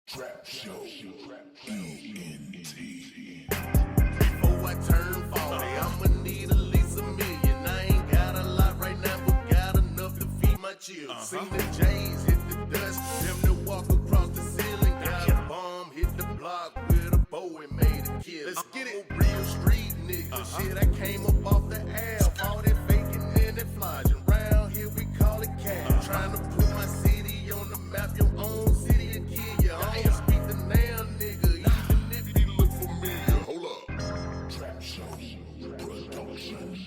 Trap Show Ent. Before I turn 40, I'ma need at least $1 million. I ain't got a lot right now, but got enough to feed my children. Seen the J's hit the dust, them to walk across the ceiling. Got a bomb, hit the block with a bow and made a kill. Let's get it, real street nigga. Shit, I came up off the app, all that faking and that flogging. Around here we call it cash. Trying to put my city on the map, your own city will kill ya. I don't speak the damn nigga, even if he look familiar. Hold up. Trap Show Productions.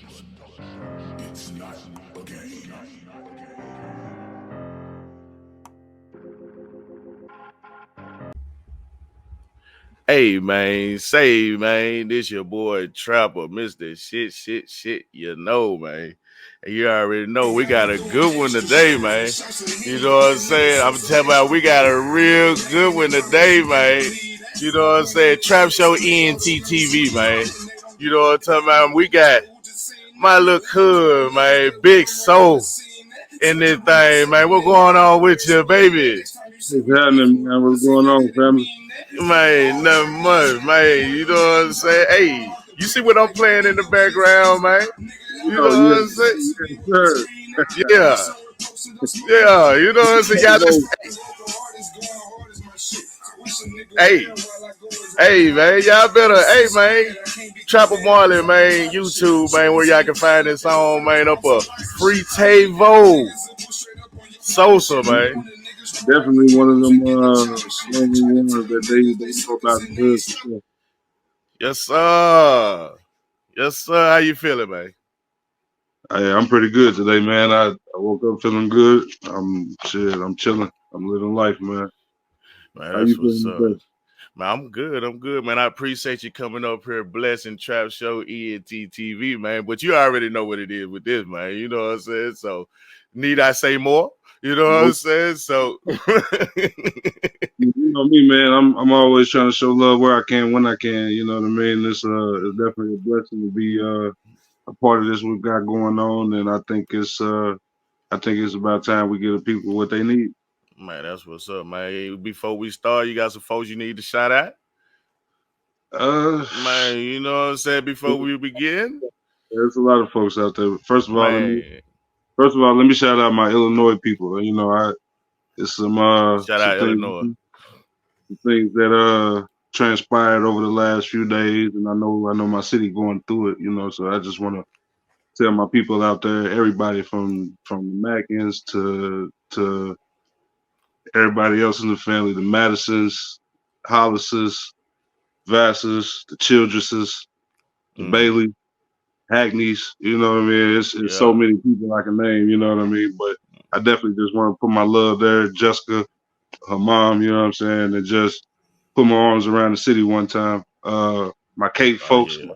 It's not a game. Hey man, say man, this your boy Trapper, Mr. Shit, you know, man. And you already know we got a good one today, man. You know what I'm saying? I'm telling you, we got a real good one today, man. You know what I'm saying? Trap Show Ent TV, man. You know what I'm talking about? We got my little hood, man, Big Soul in this thing, man. What going on with you, baby? What's happening, man? What's going on, family? Man, nothing much, man. You know what I'm saying? Hey, you see what I'm playing in the background, man? You know Oh, what yes, I'm saying? yes, sir. Yeah. Yeah, you know what I'm saying? Y'all just, hey, hey, man, y'all better, hey, man, Trapper Marley, man, YouTube, man, where y'all can find this song, man, up a Free Tavo Sosa, man. Definitely one of the ones that they know about the hood for sure. Yes, sir. Yes, sir. How you feeling, man? I'm pretty good today, man. I woke up feeling good. I'm chilling. I'm living life, man. Man, How that's you what's feeling up. today? Man, I'm good. I'm good, man. I appreciate you coming up here, blessing Trap Show Ent TV, man. But you already know what it is with this, man. You know what I'm saying? So, need I say more? You know what I'm Nope. saying? So, You know me, man. I'm always trying to show love where I can, when I can. You know what I mean? It's definitely a blessing to be a part of this we've got going on, and I think it's about time we give the people what they need. man, that's what's up, man. Before we start, you got some folks you need to shout out, Uh, man. You know what I'm saying? Before we begin, there's a lot of folks out there. man. First of all, let me shout out my Illinois people. You know, it's Shout out Illinois. some things that transpired over the last few days, and I know my city going through it. You know, so I just want to tell my people out there, everybody from the Mackins to everybody else in the family, the Madisons, Hollises, Vassars, the Childresses, the Bailey, Hackneys, you know what I mean? It's so Yeah. many people I can name, you know what I mean? But I definitely just want to put my love there. Jessica, her mom, you know what I'm saying? And just put my arms around the city one time. My Cape Oh folks, yeah. my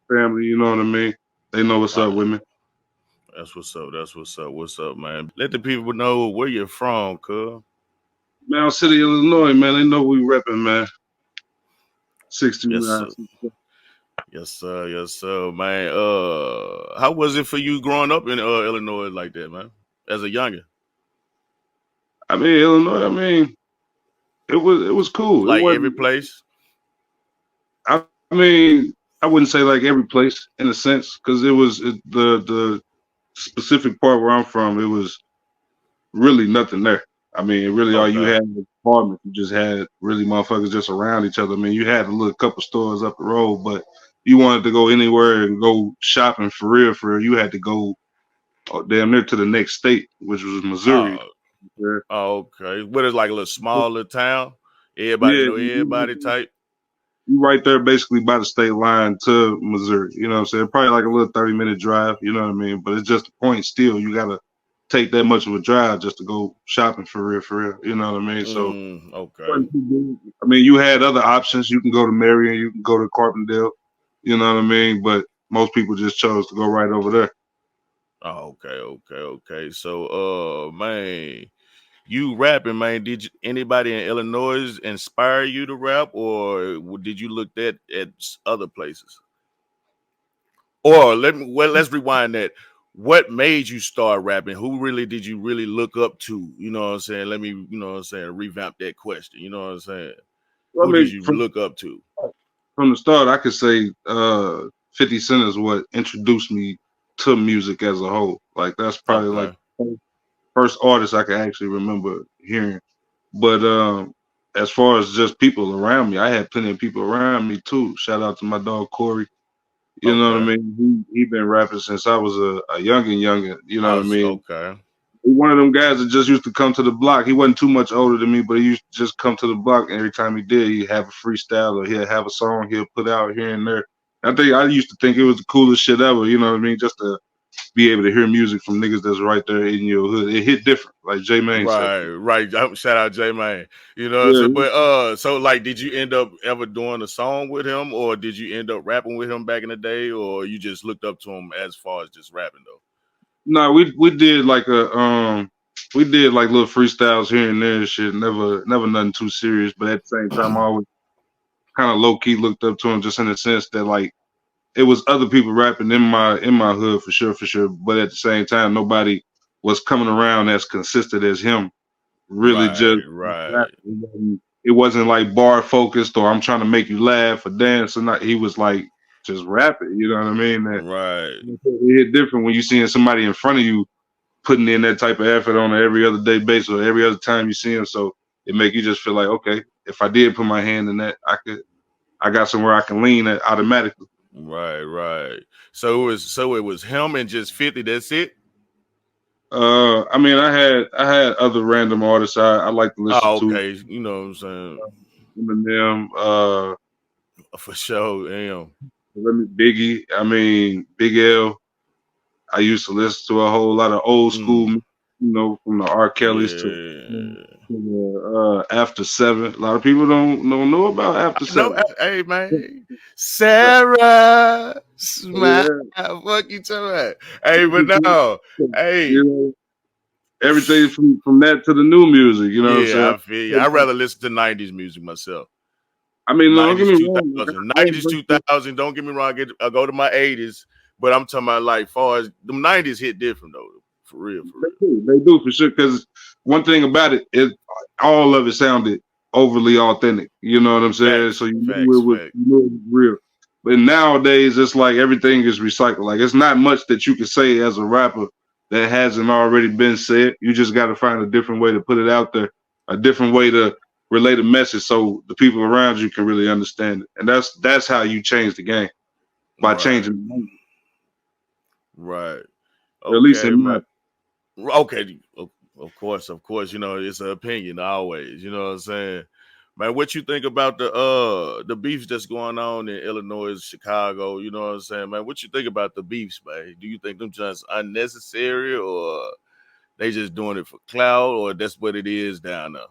family, you know what I mean? They know what's up with me. That's what's up. That's what's up. What's up, man? Let the people know where you're from, cuz. Mound City, Illinois, man. They know we repping, man. Yes, 69. sir. Yes, sir. Yes, sir, man. How was it for you growing up in Illinois like that, man? As a youngin', I mean, Illinois, it was cool. It like every wasn't, place. I mean, I wouldn't say like every place in a sense, because the specific part where I'm from, it was really nothing there. I mean, really all you Okay. had was apartments. You just had really motherfuckers just around each other. I mean, you had a little couple stores up the road, but you wanted to go anywhere and go shopping for real, you had to go damn near to the next state, which was Missouri. Oh, Yeah, okay. What is like a little smaller town? Everybody yeah, know everybody type. you right there basically by the state line to Missouri. You know what I'm saying? Probably like a little 30-minute drive, you know what I mean? But it's just the point still, you gotta take that much of a drive just to go shopping for real. You know what I mean? So Okay. wasn't too big. I mean, you had other options. You can go to Marion, you can go to Carbondale, you know what I mean? But most people just chose to go right over there. Oh, okay. So, man, you rapping, man. Did anybody in Illinois inspire you to rap, or did you look at other places? Or let's rewind that. what made you start rapping? Who really did you really look up to? You know what I'm saying? Let me, you know what I'm saying, revamp that question. You know what I'm saying? Well, I Who did mean, you look up to? from the start, I could say 50 Cent is what introduced me to music as a whole. Like that's probably like Okay. the first artist I can actually remember hearing. But as far as just people around me, I had plenty of people around me too. Shout out to my dog Corey. You know what I Okay. mean? He been rapping since I was a youngin'. You know what I mean? Okay. He one of them guys that just used to come to the block. He wasn't too much older than me, but he used to just come to the block. And every time he did, he'd have a freestyle or he'd have a song he'll put out here and there. I used to think it was the coolest shit ever. You know what I mean? Just to be able to hear music from niggas that's right there in your hood. It hit different, like J Mane said. Right. Shout out J Man. You know what I'm Yeah, saying? But so like did you end up ever doing a song with him, or did you end up rapping with him back in the day, or you just looked up to him as far as just rapping though? no, we did like we did like little freestyles here and there and shit. Never nothing too serious. But at the same time, I always kind of low key looked up to him just in the sense that like it was other people rapping in my hood for sure. But at the same time, nobody was coming around as consistent as him. Really, just Right. rapping. It wasn't like bar focused or I'm trying to make you laugh or dance or not. He was like just rapping. You know what I mean? That Right. it hit different when you seeing somebody in front of you putting in that type of effort on an every other day basis or every other time you see him. So it make you just feel like, okay, if I did put my hand in that, I got somewhere I can lean at automatically. Right. So it was him and just 50, that's it? I mean, I had other random artists I like to listen Oh, to. okay. You know what I'm saying? Eminem, For sure. Damn. Biggie. I mean, Big L. I used to listen to a whole lot of old school, Mm, from the R. Kellys to yeah. the After Seven. A lot of people don't know about After I know, Seven. hey man, Sarah, smile. Yeah. Fuck you talking about? Hey, but no, hey, You know, everything from that to the new music. You know what I'm yeah, saying? I feel you. I'd rather listen to '90s music myself. I mean, don't get '90s, me wrong. Like, 2000, I '90s, 2000. Don't get me wrong. I go to my '80s, but I'm talking about like far as the '90s hit different though. For real, for real. They do for sure. Because one thing about it, all of it sounded overly authentic. You know what I'm saying? So Facts, you knew facts, it was, facts. you knew it was real. But nowadays, it's like everything is recycled. Like it's not much that you can say as a rapper that hasn't already been said. You just got to find a different way to put it out there, a different way to relate a message, so the people around you can really understand it. And that's how you change the game, by Right, changing the language, right. or at least Okay, in my. man. Okay, of course, you know, it's an opinion always, you know what I'm saying? Man, what you think about the beefs that's going on in Illinois, Chicago, you know what I'm saying, man? What you think about the beefs, man? Do you think them just unnecessary, or they just doing it for clout, or that's what it is down there?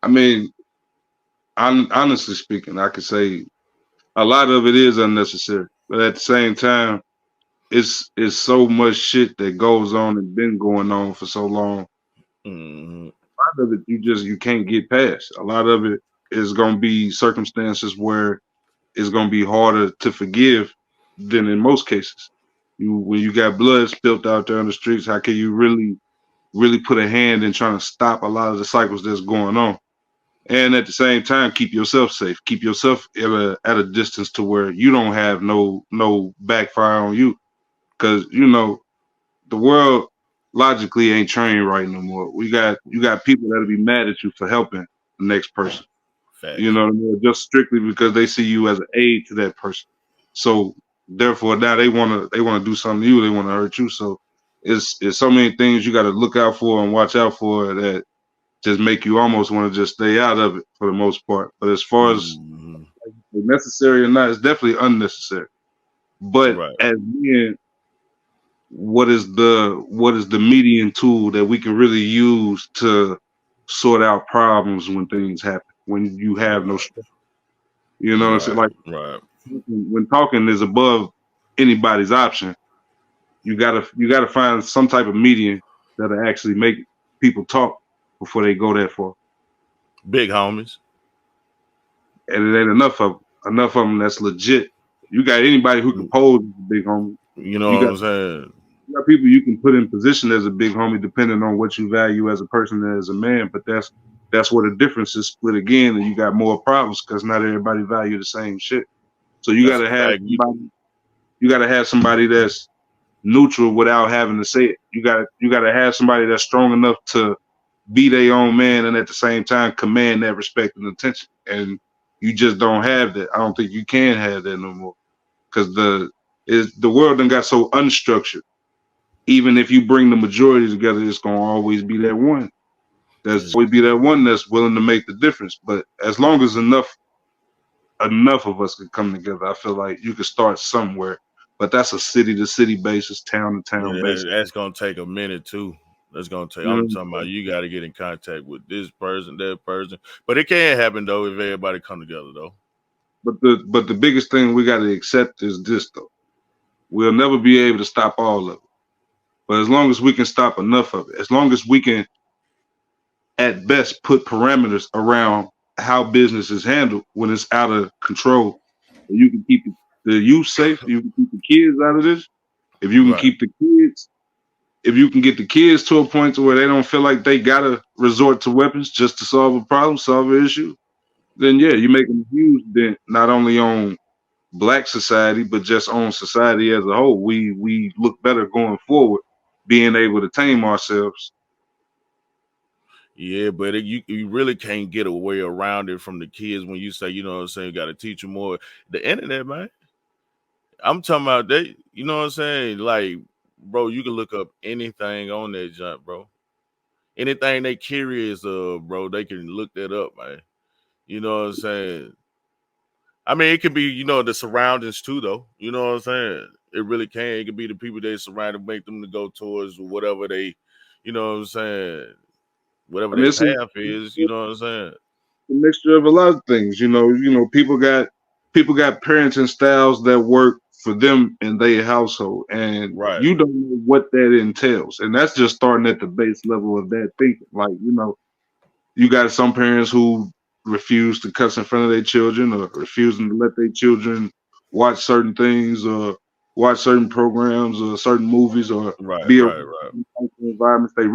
I mean, honestly speaking, I could say a lot of it is unnecessary, but at the same time, it's so much shit that goes on and been going on for so long. Hmm. A lot of it you can't get past. A lot of it is gonna be circumstances where it's gonna be harder to forgive than in most cases. When you got blood spilt out there on the streets, how can you really put a hand in trying to stop a lot of the cycles that's going on? And at the same time, keep yourself safe. Keep yourself at a distance to where you don't have no backfire on you. Because the world logically ain't trained right no more. You got people that'll be mad at you for helping the next person. You Facts. know what I mean? Just strictly because they see you as an aid to that person. So therefore now they wanna do something to you, they wanna hurt you. So it's so many things you gotta look out for and watch out for that just make you almost want to just stay out of it for the most part. But as far as Hmm. necessary or not, it's definitely unnecessary. But Right. as men, what is the median tool that we can really use to sort out problems when things happen, when you have no Right. strength? You know what I'm saying? Right. Like Right. when talking is above anybody's option, you gotta find some type of median that'll actually make people talk before they go that far. Big homies. And it ain't enough of them. Enough of them that's legit. You got anybody who can pose as a big homie. You know You what got I'm saying? you got people you can put in position as a big homie, depending on what you value as a person and as a man. But that's where the difference is split again, and you got more problems because not everybody value the same shit. So you got That's a to have fact. somebody. You got to have somebody that's neutral without having to say it. You got to have somebody that's strong enough to be their own man and at the same time command that respect and attention. And you just don't have that. I don't think you can have that no more because the world done got so unstructured. Even if you bring the majority together, it's gonna always be that one. There's It's- always be that one that's willing to make the difference. But as long as enough of us can come together, I feel like you could start somewhere. But that's a city to city basis, town to town yeah, basis. that's gonna take a minute too. That's gonna take. You know I'm what I'm talking about saying? you got to get in contact with this person, that person. But it can happen though if everybody come together though. But the biggest thing we got to accept is this though. We'll never be able to stop all of it. But as long as we can stop enough of it, as long as we can at best put parameters around how business is handled when it's out of control, you can keep the youth safe, you can keep the kids out of this. If you can Right. keep the kids, if you can get the kids to a point to where they don't feel like they gotta resort to weapons just to solve a problem, solve an issue, then yeah, you're making a huge dent not only on black society but just on society as a whole. We look better going forward, being able to tame ourselves. Yeah, but you really can't get a way around it from the kids when you say, you know what I'm saying, you got to teach them more. The internet, man. I'm talking about they, you know what I'm saying? Like, bro, you can look up anything on that junk, bro. Anything they curious of, bro, they can look that up, man. You know what I'm saying? I mean, it could be, you know, the surroundings too, though. You know what I'm saying? It really can. It could be the people they surround to make them to go towards whatever they, you know what I'm saying, whatever I mean, their it's a path is. You know what I'm saying? mixture of a lot of things. People got parenting styles that work for them and their household, and Right. you don't know what that entails. And that's just starting at the base level of that thinking. Like, you got some parents who refuse to cuss in front of their children, or refusing to let their children watch certain things, or watch certain programs or certain movies, or Right. be Right. around Right. environments. They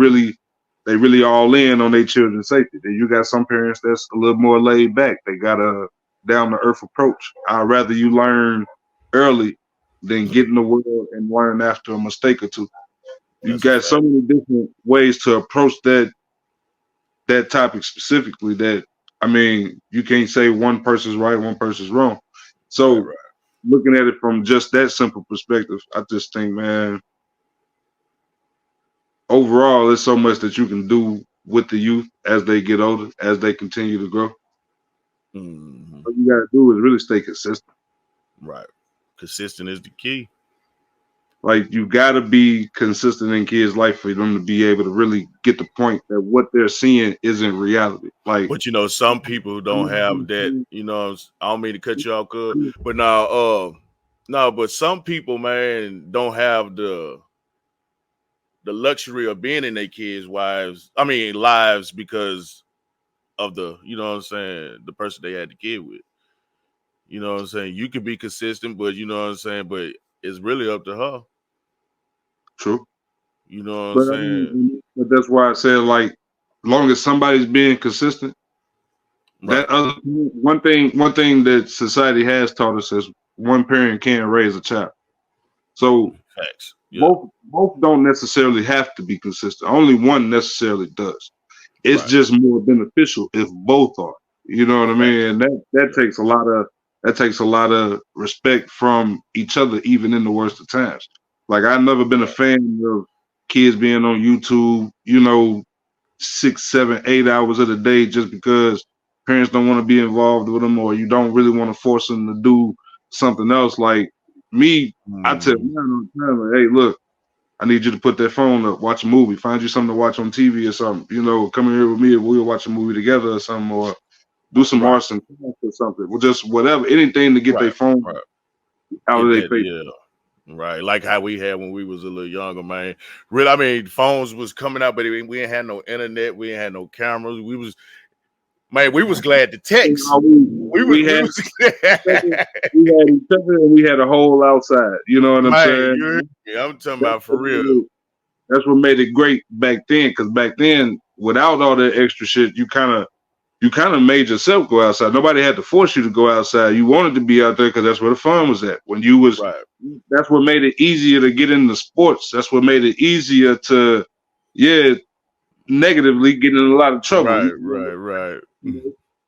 really all in on their children's safety. Then you got some parents that's a little more laid back. They got a down to earth approach. I'd rather you learn early than get in the world and learn after a mistake or two. You That's a got so fact. many different ways to approach that topic specifically that, I mean, you can't say one person's right, one person's wrong. Right. So Right. looking at it from just that simple perspective, I just think, man, overall, there's so much that you can do with the youth as they get older, as they continue to grow. Hmm. All you gotta do is really stay consistent. Right. Consistent is the key. Like, you gotta be consistent in kids' life for them to be able to really get the point that what they're seeing isn't reality. Like, But you know, some people don't have that. You know, I don't mean to cut you off, good, but now, no, but some people, man, don't have the luxury of being in their kids' wives. I mean, lives because of the, you know what I'm saying, the person they had the kid with. You know what I'm saying? You could be consistent, but you know what I'm saying, but it's really up to her. true. You know what I'm But I saying? mean, but that's why I said, like, as long as somebody's being consistent, Right. that other one thing that society has taught us is one parent can't raise a child. So Facts. Yeah. both don't necessarily have to be consistent. Only one necessarily does. It's Right. just more beneficial if both are. You know what I mean? Facts. And that Yeah. takes a lot of respect from each other, even in the worst of times. Like, I've never been a Right. fan of kids being on YouTube, 6, 7, 8 hours of the day just because parents don't want to be involved with them, or you don't really want to force them to do something else. Like me, I tell Mhm. mine all the time, like, hey, look, I need you to put that phone up, watch a movie, find you something to watch on TV or something. Come here with me and we'll watch a movie together or something, or do some Right. arts and crafts or something. Well, just whatever, anything to get their Right. phone Right. out of Get their that. face. Yeah. Right, like how we had when we was a little younger, man. Really, I mean, phones was coming out, but we ain't had no internet, we ain't had no cameras. Man, we was glad to text. We had Was we had each other and we had a whole outside. You know what I'm man, saying? you heard me. I'm talking That's about for real. that's what made it great back then. Because back then, without all that extra shit, you kind of made yourself go outside. Nobody had to force you to go outside. You wanted to be out there because that's where the fun was at. When you was, Right. that's what made it easier to get into sports. That's what made it easier to, negatively get in a lot of trouble. Right.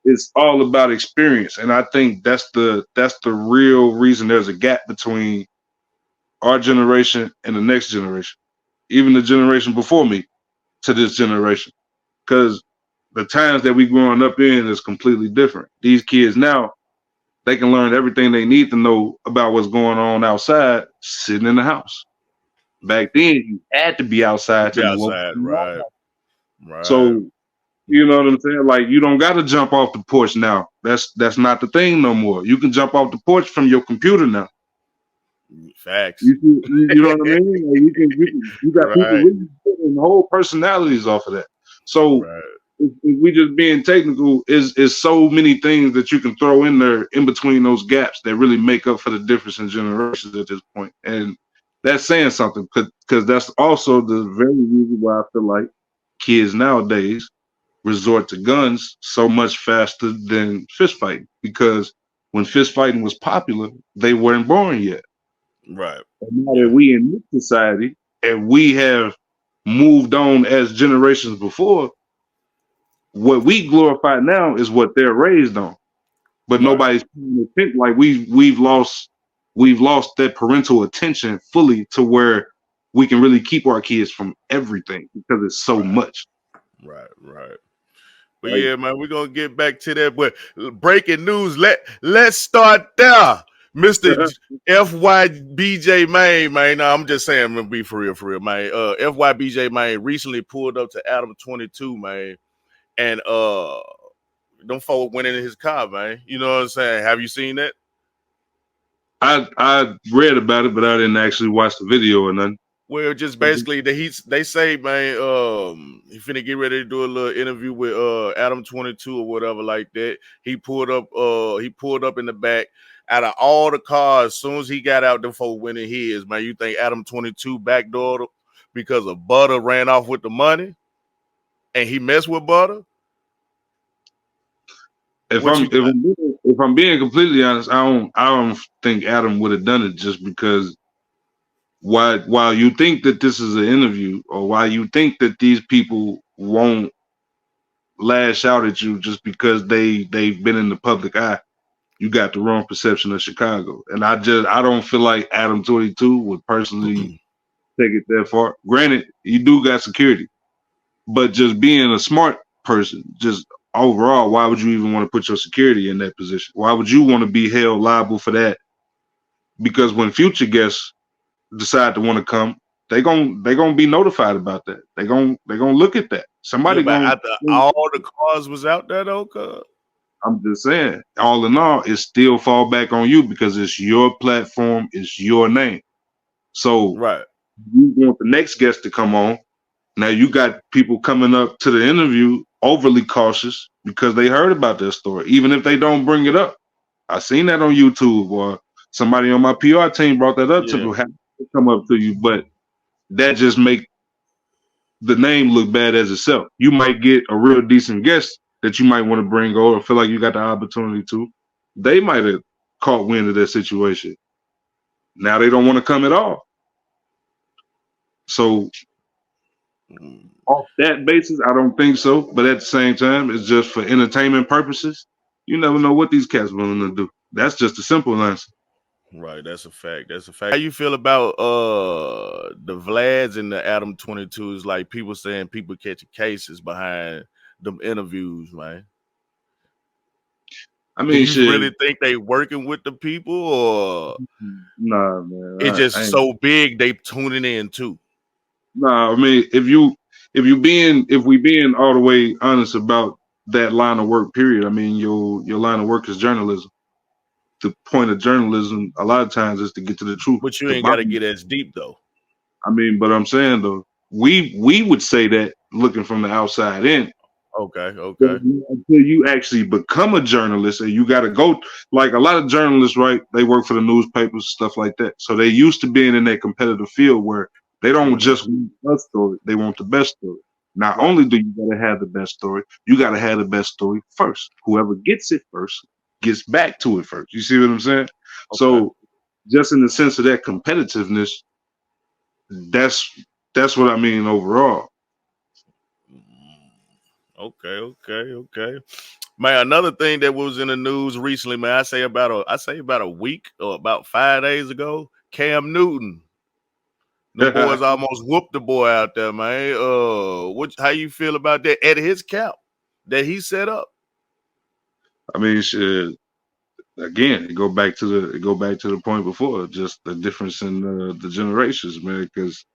It's all about experience, and I think that's the real reason there's a gap between our generation and the next generation, even the generation before me to this generation, because the times that we growing up in is completely different. These kids now, they can learn everything they need to know about what's going on outside sitting in the house. Back then, you had to be outside to Be know what was outside, going on. right. So, you know what I'm saying? Like, you don't got to jump off the porch now. That's not the thing no more. You can jump off the porch from your computer now. Facts. You know what I mean? Like, you got people Right. really putting whole personalities off of that. So Right. if we just being technical, is so many things that you can throw in there in between those gaps that really make up for the difference in generations at this point. And that's saying something, because that's also the very reason why I feel like kids nowadays resort to guns so much faster than fist fighting, because when fist fighting was popular, they weren't born yet. Right. And now that we in this society and we have moved on as generations before, what we glorify now is what they're raised on. But nobody's paying attention. Like we've lost that parental attention fully to where we can really keep our kids from everything because it's so much. Right. But yeah, man, we're gonna get back to that. But breaking news, let's start there. Mr. FYBJ Main, man. No, I'm just saying, I'm gonna be for real, man. FYBJ Main recently pulled up to Adam 22, man. And them folk went in his car, man. You know what I'm saying? Have you seen that? I read about it, but I didn't actually watch the video or nothing. Well, just basically they say, man, he finna get ready to do a little interview with Adam 22 or whatever like that. He pulled up in the back. Out of all the cars, as soon as he got out, them folk went in his, man. You think Adam 22 backdoored because of Butter ran off with the money and he messed with Butter? If I'm being completely honest, I don't think Adam would have done it, just because while you think that this is an interview, or while you think that these people won't lash out at you just because they've been in the public eye, you got the wrong perception of Chicago. And I don't feel like Adam 22 would personally take it that far. Granted, you do got security, but just being a smart person, just overall, why would you even want to put your security in that position? Why would you want to be held liable for that? Because when future guests decide to want to come, they gonna be notified about that. They gonna look at that. Somebody after all the cars was out there though, cuz. I'm just saying, all in all, it still fall back on you because it's your platform, it's your name. So you want the next guest to come on. Now you got people coming up to the interview overly cautious because they heard about their story, even if they don't bring it up. I seen that on YouTube, or somebody on my PR team brought that up to come up to you, but that just make the name look bad as itself. You might get a real decent guest that you might want to bring over, feel like you got the opportunity to. They might have caught wind of that situation. Now they don't want to come at all. So off that basis, I don't think so. But at the same time, it's just for entertainment purposes. You never know what these cats willing to do. That's just a simple answer. Right, that's a fact. How you feel about the Vlads and the Adam 22s? Like people saying people catching cases behind them interviews, man. I mean, do you really think they working with the people, or nah, man? It's just so big they tuning in too. Nah, I mean, if we being all the way honest about that line of work, period. I mean, your line of work is journalism. The point of journalism a lot of times is to get to the truth. But you ain't got to get as deep though. I mean, but I'm saying though, we would say that looking from the outside in. Okay. Until you actually become a journalist, and you got to go, like a lot of journalists, right? They work for the newspapers, stuff like that. So they used to being in that competitive field where they don't Mm-hmm. just want a story; they want the best story. Not Right. only do you got to have the best story, you got to have the best story first. Whoever gets it first gets back to it first. You see what I'm saying? Okay. So just in the sense of that competitiveness, that's that's what I mean overall. Okay. Man, another thing that was in the news recently, man, I say about a week or about 5 days ago, Cam Newton. Them boys almost whooped the boy out there, man. How you feel about that at his cap that he set up? I mean, shit. Again, it go back to the point before, just the difference in the generations, man. Because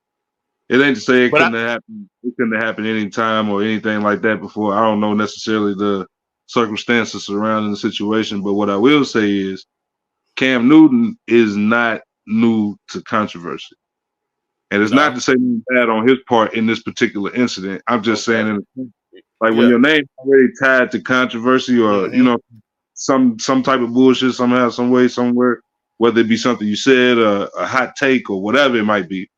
it ain't to say But I it couldn't have happened any time or anything like that before. I don't know necessarily the circumstances surrounding the situation, but what I will say is Cam Newton is not new to controversy, and it's not no. to say anything bad on his part in this particular incident. I'm just Okay. saying, like when Yeah. your name's already tied to controversy, or Mm-hmm. some type of bullshit somehow, some way, somewhere, whether it be something you said, a hot take, or whatever it might be,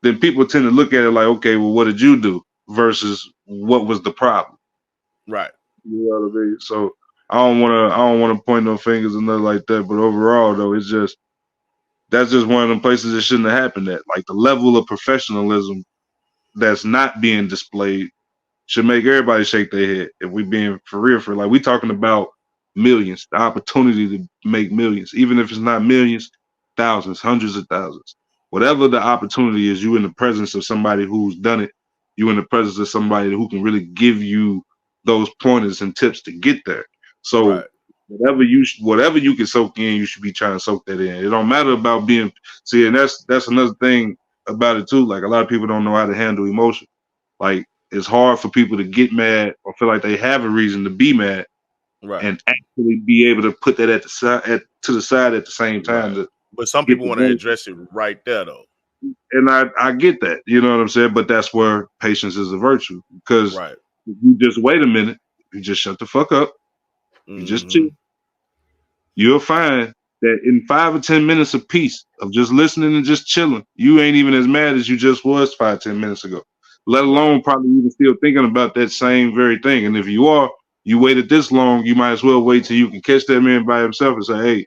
then people tend to look at it like, okay, well, what did you do versus what was the problem? Right. You know what I mean? So I don't wanna point no fingers or nothing like that. But overall, though, it's just that's just one of them places that shouldn't have happened. At like the level of professionalism that's not being displayed should make everybody shake their head. If we being for real, like we talking about millions, the opportunity to make millions, even if it's not millions, thousands, hundreds of thousands, whatever the opportunity is. You in the presence of somebody who's done it. You in the presence of somebody who can really give you those pointers and tips to get there. So Right. whatever you can soak in, you should be trying to soak that in. It don't matter about being see, and that's another thing about it too. Like a lot of people don't know how to handle emotion. Like it's hard for people to get mad or feel like they have a reason to be mad Right. and actually be able to put that at the side to the side at the same time Right. to But some get people the want to vote. address it right there though. And I get that, you know what I'm saying? But that's where patience is a virtue. Because Right. if you just wait a minute, you just shut the fuck up, you just chill, Mm-hmm. you'll find that in 5 or 10 minutes of peace of just listening and just chilling, you ain't even as mad as you just was 5, 10 minutes ago. Let Right. alone probably even still thinking about that same very thing. And if you are, you waited this long, you might as well wait till you can catch that man by himself and say, "Hey,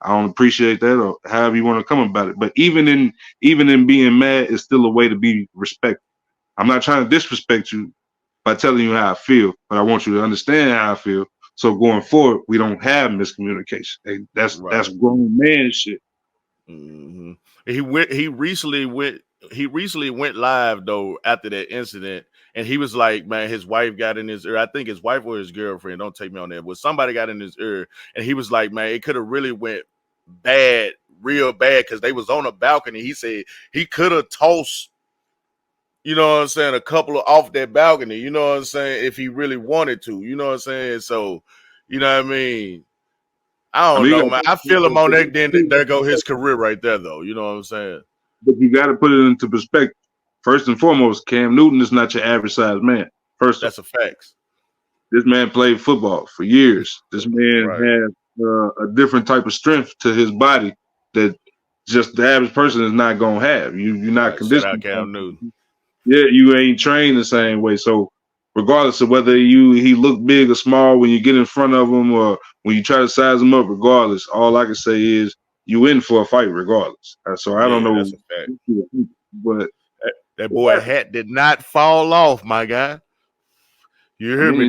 I don't appreciate that," or however you want to come about it. But even in being mad is still a way to be respectful. I'm not trying to disrespect you by telling you how I feel, but I want you to understand how I feel. So going forward, we don't have miscommunication. Hey, that's Right. grown man shit. Mm-hmm. He went. He recently went. He recently went live though after that incident, and he was like, "Man, his wife got in his ear. I think his wife or his girlfriend. Don't take me on that, but somebody got in his ear, and he was like, "Man, it could have really went bad, real bad, because they was on a balcony." He said he could have tossed, you know what I'm saying, a couple of off that balcony. You know what I'm saying, if he really wanted to. You know what I'm saying. So, you know what I mean. I I don't mean, know, man. I feel him on that. Then there go his career right there, though. You know what I'm saying? but you got to put it into perspective. First and foremost, Cam Newton is not your average size man. First off, That's a fact. this man played football for years. This man Right. has a different type of strength to his body that just the average person is not gonna have. You're not Right. Shout out conditioned. Cam Newton. Yeah, you ain't trained the same way. So regardless of whether he look big or small when you get in front of him or when you try to size him up, regardless, all I can say is you in for a fight regardless. So I don't Yeah, know, that's a fact. but That boy hat did not fall off, my guy. You I hear me? mean,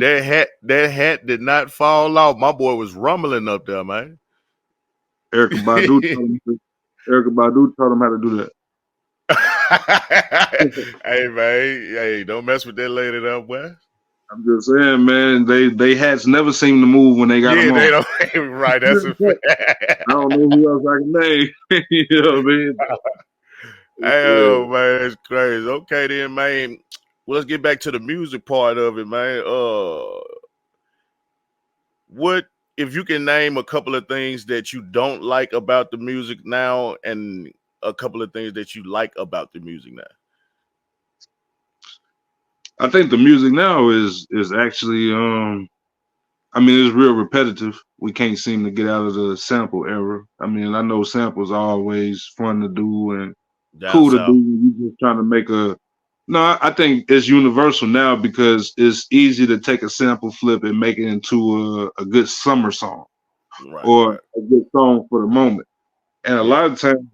That hat did not fall off. My boy was rumbling up there, man. Erica Badu Erica Badu taught him how to do that. Hey man, hey, don't mess with that lady though, boy. I'm just saying, man, they hats never seem to move when they got them Yeah, they on. don't. Right, that's a fact. I don't know who else I can name. You know what I mean? Oh man, that's crazy. Okay then, man. Well, let's get back to the music part of it, man. What if you can name a couple of things that you don't like about the music now, and a couple of things that you like about the music now? I think the music now is actually I mean it's real repetitive. We can't seem to get out of the sample era. I mean, I know samples are always fun to do and Down cool to do south. when you just trying to make a no, I think it's universal now because it's easy to take a sample flip and make it into a good summer song Right, or right. a good song for the moment. And a Yeah, lot of times,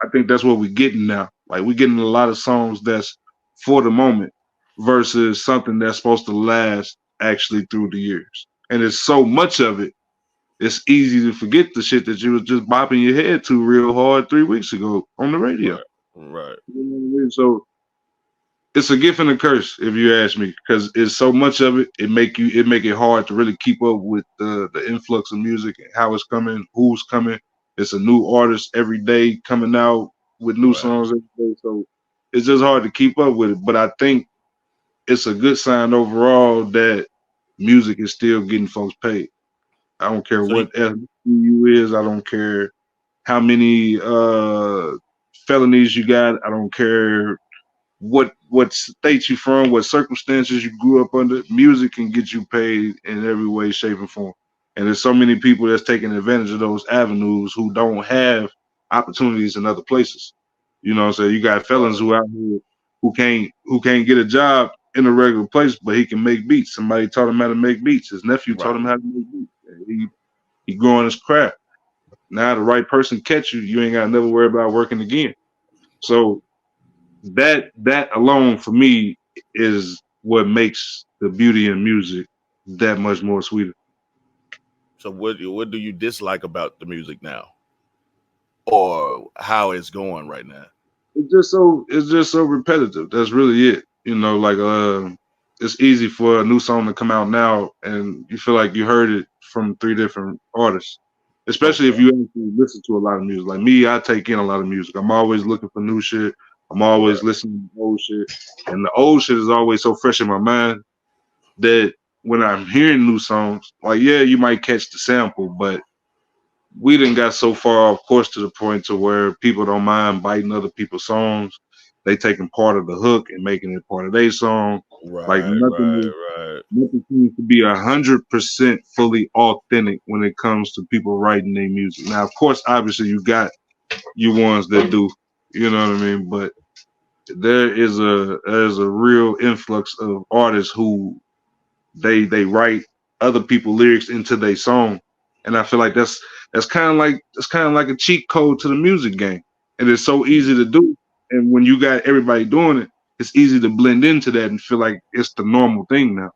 I think that's what we're getting now. Like we're getting a lot of songs that's for the moment versus something that's supposed to last actually through the years. And it's so much of it, it's easy to forget the shit that you was just bopping your head to real hard 3 weeks ago on the radio. right, right, You know what I mean? So it's a gift and a curse, if you ask me, because it's so much of it. It make it hard to really keep up with the influx of music and how it's coming, who's coming. It's a new artist every day coming out with new right. songs every day, so it's just hard to keep up with it. But I think it's a good sign overall that music is still getting folks paid. I don't care So, what ethnicity you is. I don't care how many felonies you got. I don't care what state you from, what circumstances you grew up under. Music can get you paid in every way, shape, and form. And there's so many people that's taking advantage of those avenues who don't have opportunities in other places. You know what I'm saying? You got felons right, who out here who can't get a job in a regular place, but he can make beats. Somebody taught him how to make beats. His nephew taught right. him how to make beats. He growing his craft. Now the right person catch you, you ain't gotta never worry about working again. So that alone for me is what makes the beauty in music that much more sweeter. So, what do you dislike about the music now, or how it's going right now? It's just so repetitive. That's really it. You know, like it's easy for a new song to come out now and you feel like you heard it from three different artists. Especially if Okay, you actually listen to a lot of music. Like me, I take in a lot of music. I'm always looking for new shit. I'm always right, listening to old shit. And the old shit is always so fresh in my mind that when I'm hearing new songs, like yeah, you might catch the sample, but we didn't got so far off course to the point to where people don't mind biting other people's songs. They taking part of the hook and making it part of their song. Like right, nothing, right, nothing seems to be 100% fully authentic when it comes to people writing their music. Now, of course, obviously, you got you ones that do, you know what I mean. But there's a real influx of artists who they write other people lyrics into their song, and I feel like that's kind of like a cheat code to the music game, and it's so easy to do. And when you got everybody doing it, it's easy to blend into that and feel like it's the normal thing now.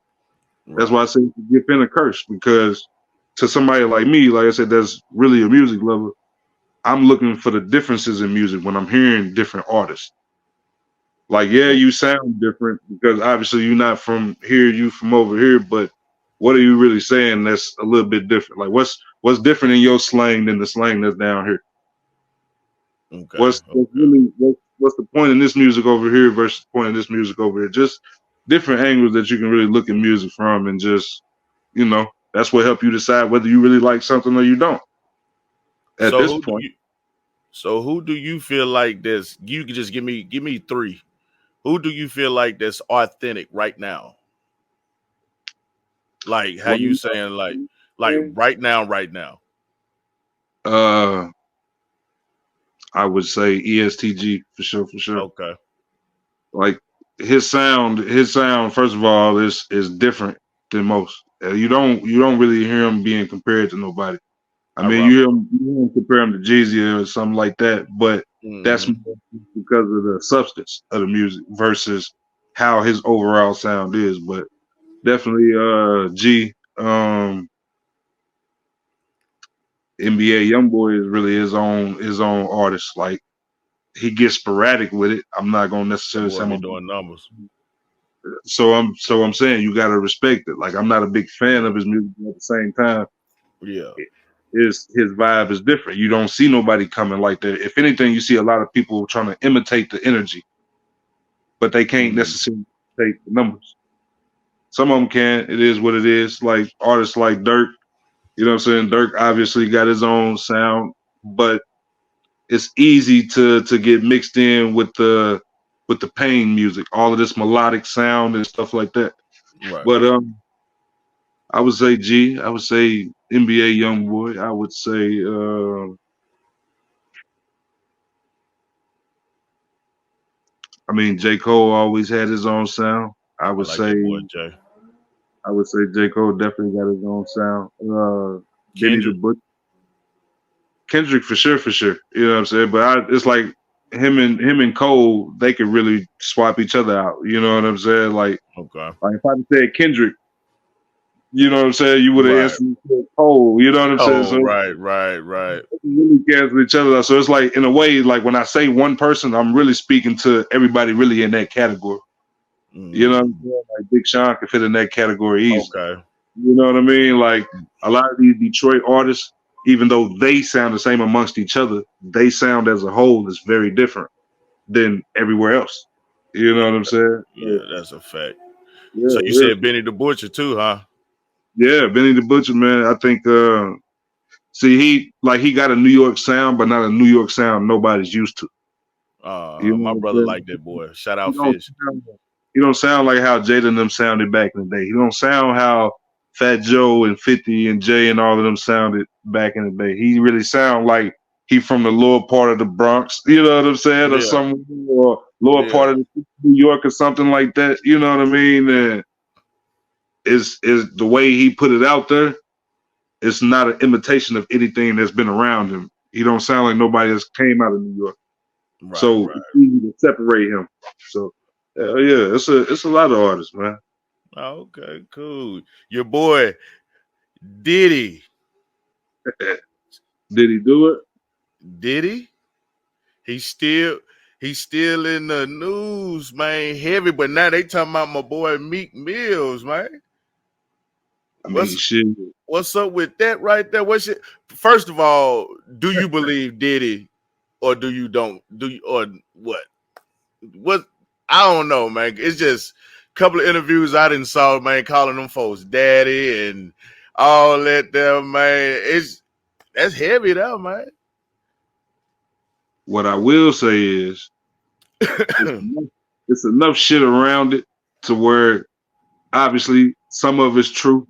That's right. why I say it's a gift and a curse because to somebody like me, like I said, that's really a music lover. I'm looking for the differences in music when I'm hearing different artists. Like, yeah, Well, you sound different because obviously you're not from here, you from over here, but what are you really saying that's a little bit different? Like what's different in your slang than the slang that's down here? okay, What's okay. really what's the point in this music over here versus the point in this music over here? Just different angles that you can really look at music from and just, that's what help you decide whether you really like something or you don't at So this who do point. you? So who do you feel like this? You can just give me three. Who do you feel like that's authentic right now? Like how you saying like right now, right now. Uh I would say ESTG for sure, for sure. Okay, Like his sound, first of all, is different than most. You don't really hear him being compared to nobody. I I mean, rock with you hear him compare him to Jeezy or something like that, but that's him. more because of the substance of the music versus how his overall sound is. But definitely, G, NBA YoungBoy is really his own artist. Like he gets sporadic with it. I'm not gonna That necessarily say boy I'm be a doing numbers. so I'm saying you gotta respect it. Like I'm not a big fan of his music, but at the same time, Yeah. his vibe is different. You don't see nobody coming like that. If anything, you see a lot of people trying to imitate the energy, but they can't Mm, necessarily take the numbers. Some of them can. It is what it is. Like artists like Dirk, you know what I'm saying? Dirk obviously got his own sound, but it's easy to get mixed in with the with the pain music, all of this melodic sound and stuff like that. Right. But I would say G. I would say NBA YoungBoy. I would say I mean J. Cole always had his own sound. I I would like say that boy Jay. J. Cole definitely got his own sound. Benny the Kendrick. Butcher. Kendrick for sure, for sure. You know what I'm saying? But it's like him and Cole, they could really swap each other out. You know what I'm saying? Like Okay. if I said Kendrick, you know what I'm saying, you would have Right. instantly said Cole. You know what I'm saying? Oh, So right. they can really cancel each other out. So it's like in a way, like when I say one person, I'm really speaking to everybody really in that category. You know what I'm saying? Like Big Sean could fit in that category easily. Okay. You know what I mean? Like a lot of these Detroit artists, even though they sound the same amongst each other, they sound as a whole is very different than everywhere else. You know what I'm saying? Yeah, So, that's a fact. yeah, So you real said Benny the Butcher too, huh? yeah, Benny the Butcher, man. I think see he got a New York sound, but not a New York sound nobody's used to. You know My what I'm brother saying? like that boy. Shout He out don't Fish. sound, he don't sound like how Jada and them sounded back in the day. He don't sound how Fat Joe and 50 and Jay and all of them sounded back in the day. He really sound like he from the lower part of the Bronx, you know what I'm saying, or Yeah, some or lower yeah, part of New York or something like that. You know what I mean? And is the way he put it out there. It's not an imitation of anything that's been around him. He don't sound like nobody else came out of New York. So right. it's easy to separate him. So yeah, it's a lot of artists, man. Okay, cool. Your boy Diddy. Did he do it? Diddy? He's still he's still in the news, man, heavy. But now they talking about my boy Meek Mills, man. I mean, What's shit. what's up with that right there? What's it? First of all, do you believe Diddy, or do you don't? Do you or what? What? I don't know, man. It's just a couple of interviews I didn't saw, man, calling them folks daddy and all that there, man. That's heavy though, man. What I will say is it's enough shit around it to where obviously some of it's true.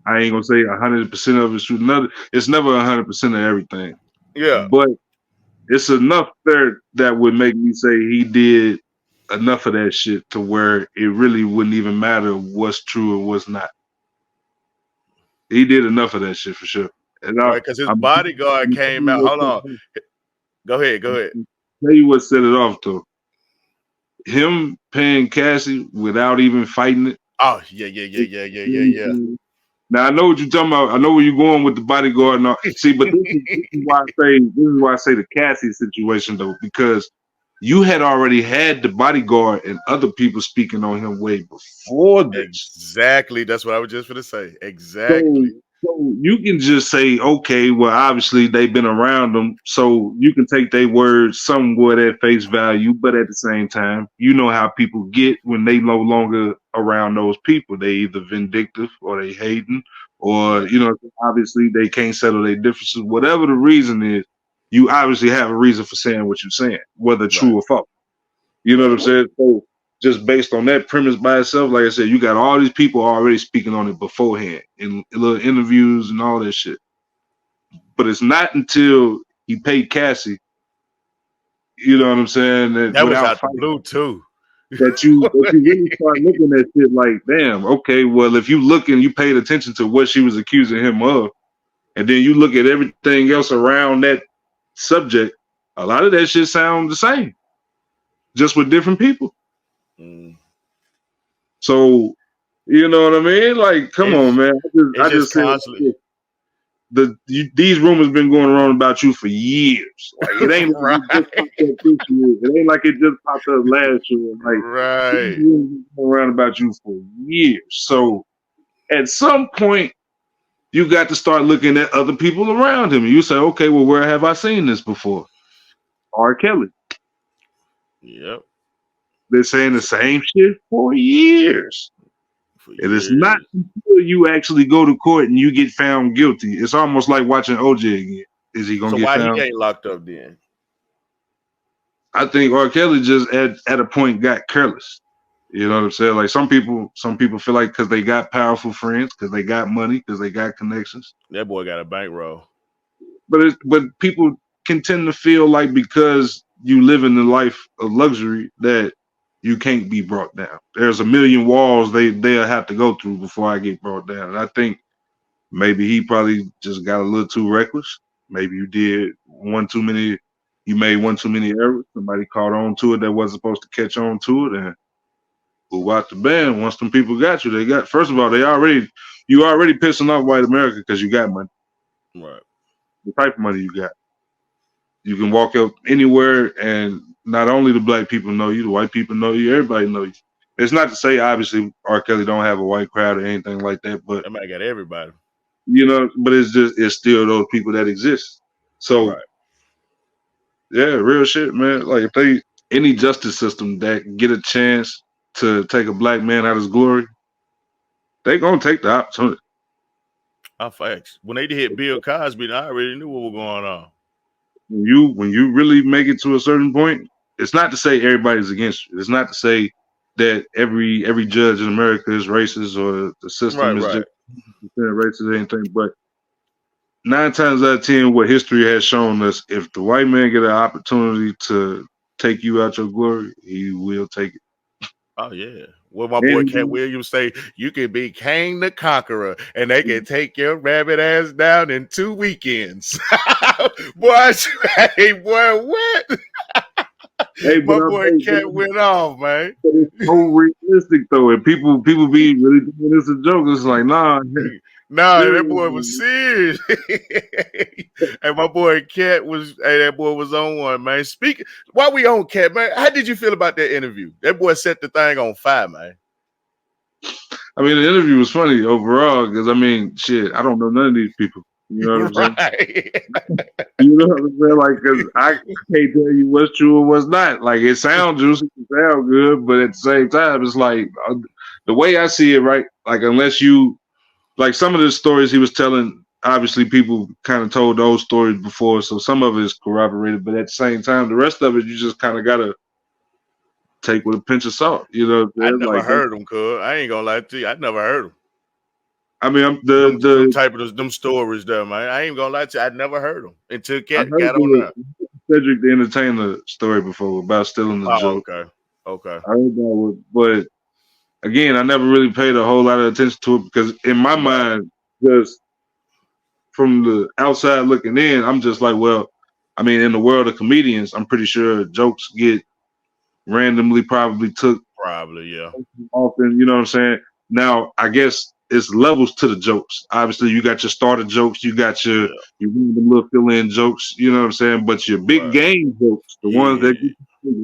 I ain't gonna say 100% of it's true. It's never 100% of everything, Yeah, but it's enough there that would make me say he did enough of that shit to where it really wouldn't even matter what's true or what's not. He did enough of that shit for sure. And right. Because his I'm bodyguard I'm came out. Hold on. Go ahead. Go ahead. tell you what set it off though. Him paying Cassie without even fighting it. Oh yeah. Now I know what you're talking about. I know where you're going with the bodyguard and all. See, but this is why I say the Cassie situation though, because you had already had the bodyguard and other people speaking on him way before this. Exactly. That's what I was just gonna say. So, Exactly. so you can just say, okay, well, obviously they've been around them, so you can take their words somewhat at face value, but at the same time, you know how people get when they no longer around those people. They either vindictive or they hating, or Right. obviously they can't settle their differences. Whatever the reason is, you obviously have a reason for saying what you're saying, whether Right. true or false. You know what Right. I'm saying? So just based on that premise by itself, like I said, you got all these people already speaking on it beforehand in little interviews and all that shit. But it's not until he paid Cassie, you know what I'm saying, that That was without out the fighting, blue too. that you really start looking at shit like, damn, okay, well, if you look and you paid attention to what she was accusing him of, and then you look at everything else around that subject, a lot of that shit sound the same, just with different people. Mm. So, you know what I mean? Like, come on, It's man. I it's just just said constantly these rumors been going around about you for years. Like, it ain't like right. it just popped up this year. It ain't like it just popped up last year. Like, these Right. rumors been going around about you for years. So, at some point, you got to start looking at other people around him. And you say, okay, well, where have I seen this before? R. Kelly. Yep. They're saying the same shit for years. For It is not years. until you actually go to court and you get found guilty. It's almost like watching OJ again. Is he So gonna get why he found? ain't locked up then? I think R. Kelly just at a point got careless. You know what I'm saying? Like some people feel like because they got powerful friends, because they got money, because they got connections. That boy got a bankroll. But people can tend to feel like because you live in the life of luxury that you can't be brought down. There's a million walls they'll have to go through before I get brought down. And I think maybe he probably just got a little too reckless. Maybe you made one too many errors. Somebody caught on to it that wasn't supposed to catch on to it, and who out the band. Once them people got you, first of all, you already pissing off white America because you got money. Right. The type of money you got. You can walk up anywhere, and not only the black people know you, the white people know you, everybody know you. It's not to say obviously R. Kelly don't have a white crowd or anything like that, but That might got everybody. but it's still those people that exist. So Right. yeah, real shit, man. Like if they any justice system that get a chance to take a black man out of his glory, they gonna take the opportunity. Facts. When they hit Bill Cosby, I already knew what was going on. When you really make it to a certain point, it's not to say everybody's against you. It's not to say that every judge in America is racist or the system is just racist or anything. But 9 times out of 10, what history has shown us, if the white man get an opportunity to take you out your glory, he will take it. Oh yeah. Well, my boy Cat Williams say you can be Kang the Conqueror, and they can take your rabbit ass down in 2 weekends. Boy, hey boy, what? Hey, my boy Cat went off, man. It's so realistic though, and people be really doing this a joke. It's like, nah. Nah, that boy was serious. And my boy Cat that boy was on one, man. While we on Cat, man, how did you feel about that interview? That boy set the thing on fire, man. I mean, the interview was funny overall because I mean, shit, I don't know none of these people. You know what I'm saying? You know what I'm saying? Like, because I can't tell you what's true or what's not. Like, it sounds juicy, it sounds good, but at the same time, it's like the way I see it, right? Like, unless you like some of the stories he was telling, obviously people kind of told those stories before, so some of it is corroborated, but at the same time, the rest of it you just kind of gotta take with a pinch of salt. You know, I never heard him, cuz. I ain't gonna lie to you. I never heard him. I mean, them type of them stories there, man. I ain't gonna lie to you. I never heard them until Cat got on there. Cedric the Entertainer story before about stealing the joke. Okay. I heard that one, but again, I never really paid a whole lot of attention to it because in my mind, just from the outside looking in, I'm just like, well, I mean, in the world of comedians, I'm pretty sure jokes get randomly probably took. Probably, yeah. Often, you know what I'm saying? Now, I guess it's levels to the jokes. Obviously, you got your starter jokes, you got your random little fill-in jokes, you know what I'm saying? But your big game jokes, the ones that you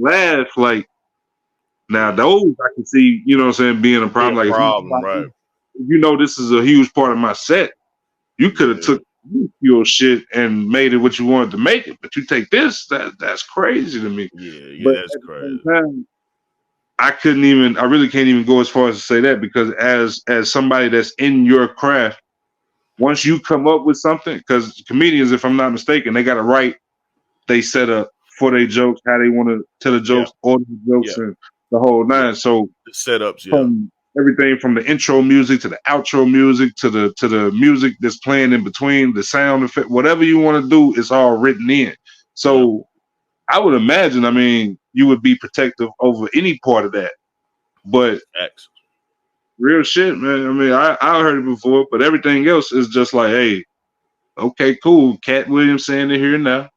laugh, like, now those I can see, you know what I'm saying, being a problem. If you know this is a huge part of my set, you could have took your shit and made it what you wanted to make it. But you take this, that's crazy to me. Yeah, but that's crazy. I really can't even go as far as to say that because as somebody that's in your craft, once you come up with something, because comedians, if I'm not mistaken, they got to write they set up for their jokes, how they want to tell the jokes, order the jokes, and the whole nine. So the setups, from everything from the intro music to the outro music to the music that's playing in between, the sound effect, whatever you want to do, it's all written in. So I would imagine, I mean, you would be protective over any part of that. But real shit, man. I mean, I heard it before, but everything else is just like, hey, okay, cool. Cat Williams saying it here now.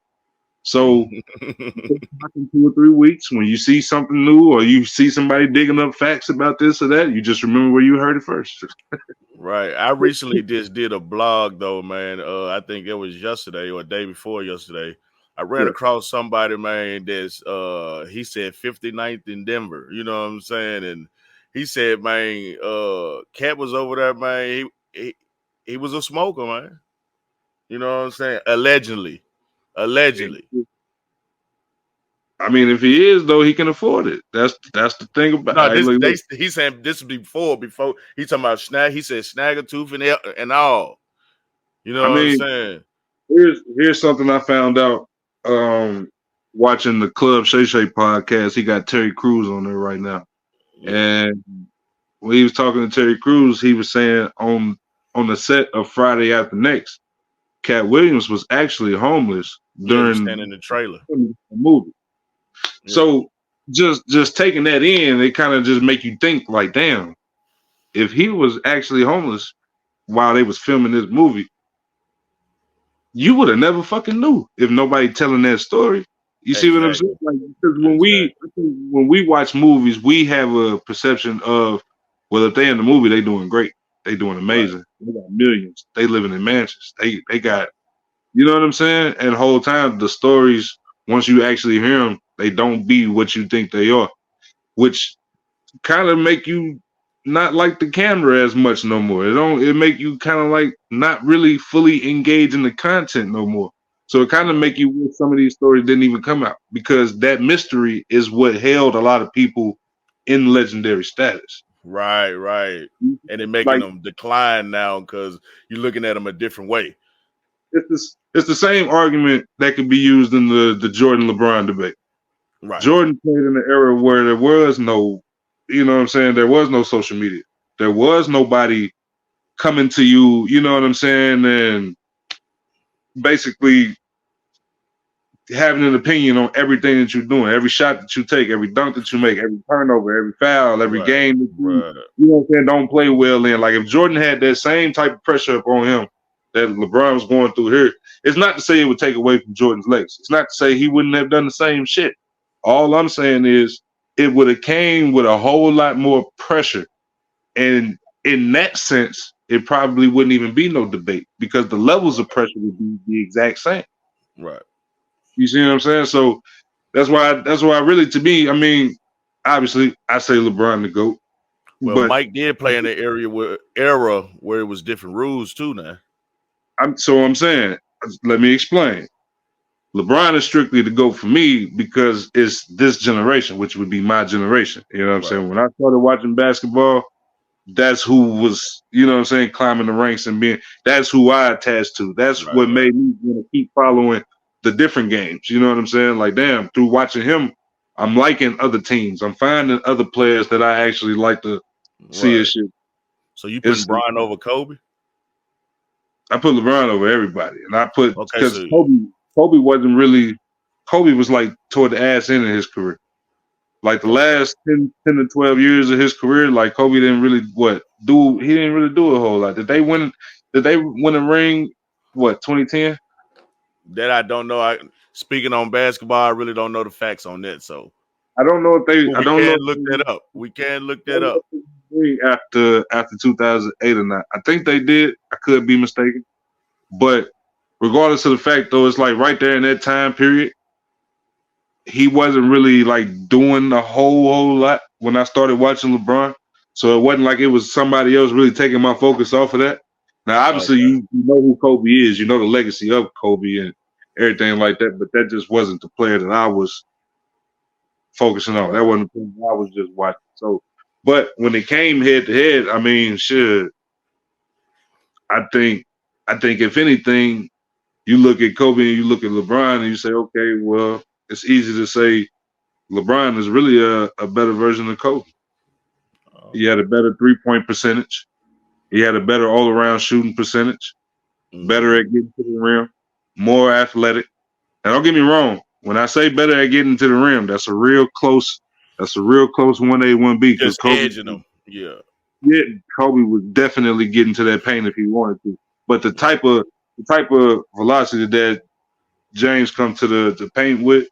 So in 2 or 3 weeks, when you see something new or you see somebody digging up facts about this or that, you just remember where you heard it first. Right. I recently just did a blog though, man. I think it was yesterday or day before yesterday. I ran across somebody, man, that's he said 59th in Denver. You know what I'm saying? And he said, man, Cat was over there, man. He was a smoker, man. You know what I'm saying? Allegedly. I mean, if he is though, he can afford it. That's the thing about it. He's saying this before he talking about snag. He said Snaggletooth and all. You know what I'm saying? Here's something I found out. watching the Club Shay Shay podcast. He got Terry Crews on there right now, Yeah. and when he was talking to Terry Crews, he was saying on the set of Friday After Next, Cat Williams was actually homeless Yeah, he was during standing in the trailer. the movie. Yeah. So just taking that in, it kind of just make you think like, damn, if he was actually homeless while they was filming this movie, you would have never fucking knew if nobody telling that story. You see what I'm saying? Exactly. Like, because Exactly. when we watch movies, we have a perception of, well, if they in the movie, they doing great, they doing amazing, they got millions, they living in mansions, they got, you know what I'm saying? And the whole time, the stories, once you actually hear them, they don't be what you think they are, which kind of make you not like the camera as much no more. It make you kind of like not really fully engage in the content no more. So it kind of make you wish some of these stories didn't even come out, because that mystery is what held a lot of people in legendary status. Right, right. And it making Like, them decline now because you're looking at them a different way. it's the same argument that could be used in the Jordan LeBron debate. Right. Jordan played in an era where there was no, you know what I'm saying, there was no social media. There was nobody coming to you, you know what I'm saying, and basically having an opinion on everything that you're doing, every shot that you take, every dunk that you make, every turnover, every foul, every Right, game that right. you know what I'm saying, don't play well in. Like, if Jordan had that same type of pressure up on him that LeBron was going through here, it's not to say it would take away from Jordan's legs. It's not to say he wouldn't have done the same shit. All I'm saying is it would have came with a whole lot more pressure. And in that sense, it probably wouldn't even be no debate, because the levels of pressure would be the exact same. Right. You see what I'm saying? So that's why really, to me, I mean, obviously I say LeBron the GOAT. Well, But Mike did play in an era where it was different rules too now. I'm saying, let me explain. LeBron is strictly the GOAT for me because it's this generation, which would be my generation. You know what I'm Right. saying? When I started watching basketball, that's who was, you know what I'm saying, climbing the ranks and that's who I attached to. That's Right, what right. made me want to keep following the different games. You know what I'm saying? Like, damn, through watching him, I'm liking other teams. I'm finding other players that I actually like to see Right. his shit. So you putting It's, Bron over Kobe? I put LeBron over everybody. And I put, Okay, because so Kobe wasn't really, Kobe was like toward the ass end of his career. Like the last 10 to 12 years of his career, like Kobe didn't really he didn't really do a whole lot. Did they win a ring, 2010? that I don't know. Speaking on basketball, I really don't know the facts on that. So I don't know if they but I we don't know can if look they, that up. We can look I that don't know up. if they ring after 2008 or not. I think they did. I could be mistaken. But regardless of the fact, though, it's like right there in that time period, he wasn't really like doing a whole lot when I started watching LeBron. So it wasn't like it was somebody else really taking my focus off of that. Now, obviously, Okay. you know who Kobe is. You know the legacy of Kobe and everything like that. But that just wasn't the player that I was focusing on. That Right. wasn't the player I was just watching. So, but when it came head to head, I mean, shit. I think if anything, you look at Kobe and you look at LeBron and you say, okay, well, it's easy to say LeBron is really a better version of Kobe. He had a better 3-point percentage. He had a better all-around shooting percentage. Better at getting to the rim. More athletic. And don't get me wrong. When I say better at getting to the rim, that's a real close 1A, 1B. Because Just Kobe, edging them. Yeah. Kobe was definitely getting to that paint if he wanted to. But the type of velocity that James come to the paint with,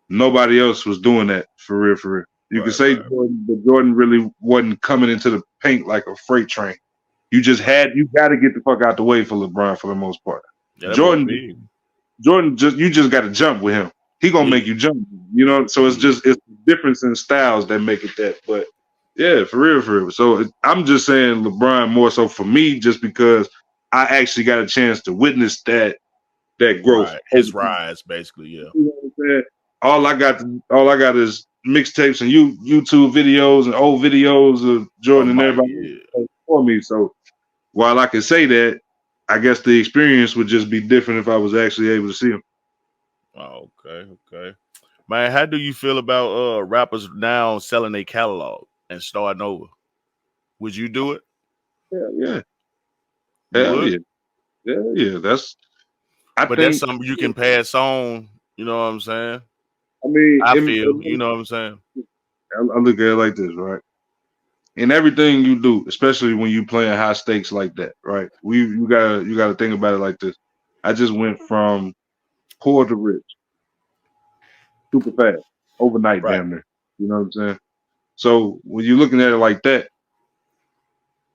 nobody else was doing that for real, for real. You can Right, say right. Jordan, but Jordan really wasn't coming into the paint like a freight train. You got to get the fuck out the way for LeBron for the most part. Yeah, that boy big. Jordan you just got to jump with him. He gonna Yeah. make you jump. You know, so it's the difference in styles that make it that. But yeah, for real, for real. So I'm just saying LeBron more so for me, just because I actually got a chance to witness that growth. Right. His rise, basically, yeah. You know what I'm saying? All I got is mixtapes and YouTube videos and old videos of Jordan and Mike, everybody yeah. for me. So while I can say that, I guess the experience would just be different if I was actually able to see him. Oh, okay, okay. Man, how do you feel about rappers now selling their catalog and starting over? Would you do it? Hell yeah, You hell would? yeah, hell yeah. That's I But that's think. something you can pass on, you know what I'm saying? I mean, I feel, you know what I'm saying? I look at it like this, right? In everything you do, especially when you playing high stakes like that, right? You gotta think about it like this. I just went from poor to rich super fast, overnight, Right. damn near. You know what I'm saying? So when you're looking at it like that,